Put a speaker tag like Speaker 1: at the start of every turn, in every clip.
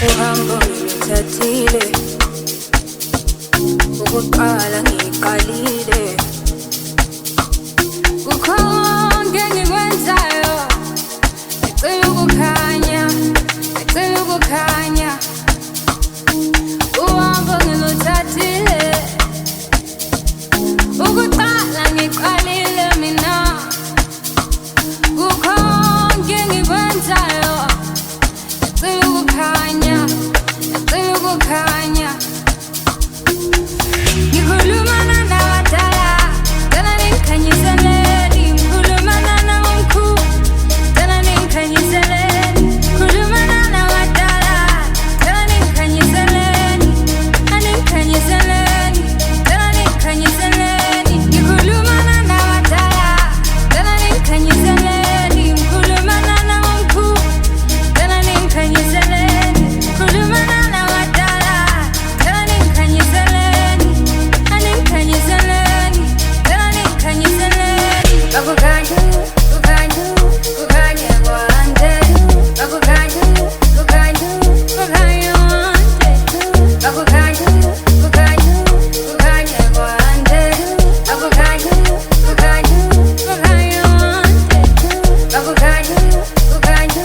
Speaker 1: Uhambo ngilithathile, ukuqala ngiqalile, kukhonke engikwenzayo ngicela ukukhanya, ngicela ukukhanya. Uhambo ngiluthathile, ukuqala ngiqalile mina, kukhonke engikwenzayo ngicela ukukhanya, ngicela ukukhanya. Ngikhulumana nabadala, cela ningikhanyiseleni. Ngikhulumana nabomkhulu, cela ningikhanyiseleni. Ngikhulumana nabadala, cela ningikhanyiseleni. Aningikhanyiseleni, cela ningikhanyiseleni. Ngikhulumana nabadala, cela ningikhanyiseleni. Ngikhulumana nabomkhulu, cela ningikhanyiseleni. Ngikhulumana nabadala, cela ningikhanyiseleni. Aningikhanyiseleni, cela ningikhanyiseleni. Bakukhanya, kukhanya, kukhanya kwande. Bakukhanya, kukhanya, kukhanya kwande. Bakukhanya, kukhanya, kukhanya kwande. Bakukhanya, kukhanya, kukhanya kwande. Bakukhanya, kukhanya,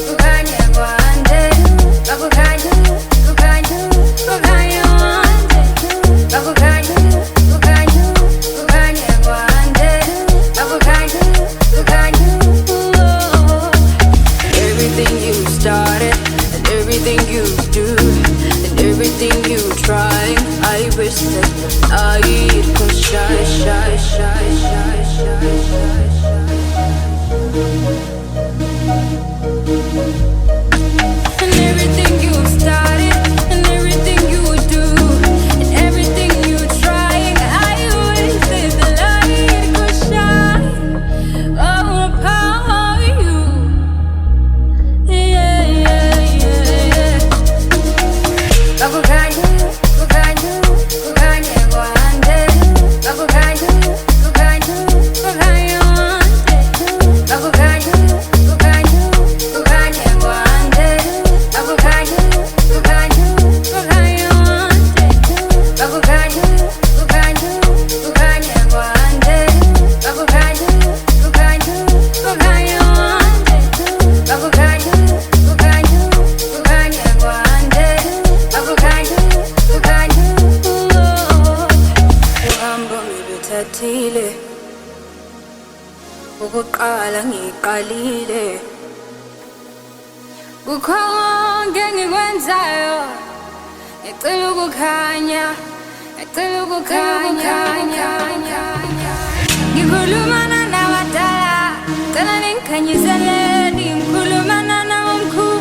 Speaker 1: kukhanya kwande. Bakukhanya, kukhanya, kukhanya kwande. Bakukhanya, kukhanya, kukhanya kwande. Bakukhanya, kukhanya. Everything you started and everything you do and everything you try, I wish that I could shine, shine, shine, shine, shine, shine, shine. And everything you started and everything you do and everything you try, I wish that the light could shine upon you. Yeah, yeah, yeah, yeah. Bakukhanya, kukhanya, kukhanya kwande. Bakukhanya, kukhanya, kukhanya kwande. Bakukhanya, kukhanya, kukhanya kwande. Bakukhanya, kukhanya, kukhanya kwande. Bakukhanya, kukhanya, kukhanya kwande. Bakukhanya, kukhanya, kukhanya kwande. Bakukhanya, kukhanya, kukhanya kwande. Bakukhanya, kukhanya. Uhambo ngiluthathile, ukuqala ngiqalile, kukhonke engikwenzayo ngicela ukukhanya, ngicela ukukhanya. Ngikhulumana nabadala, cela ningikhanyiseleni. Ngikhulumana nabomkhulu,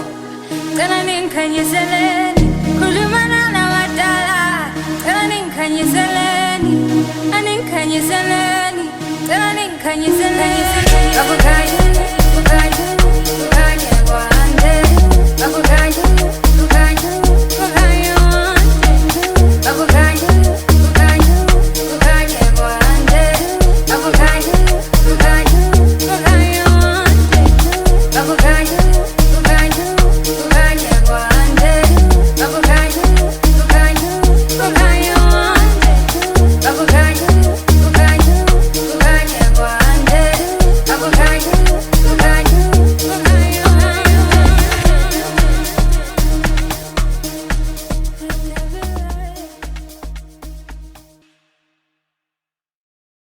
Speaker 1: cela ningikhanyiseleni. Ngikhulumana nabadala, cela ningikhanyiseleni. Aningikhanyiseleni, cela ningikhanyiseleni. Bakukhanya, kukhanya,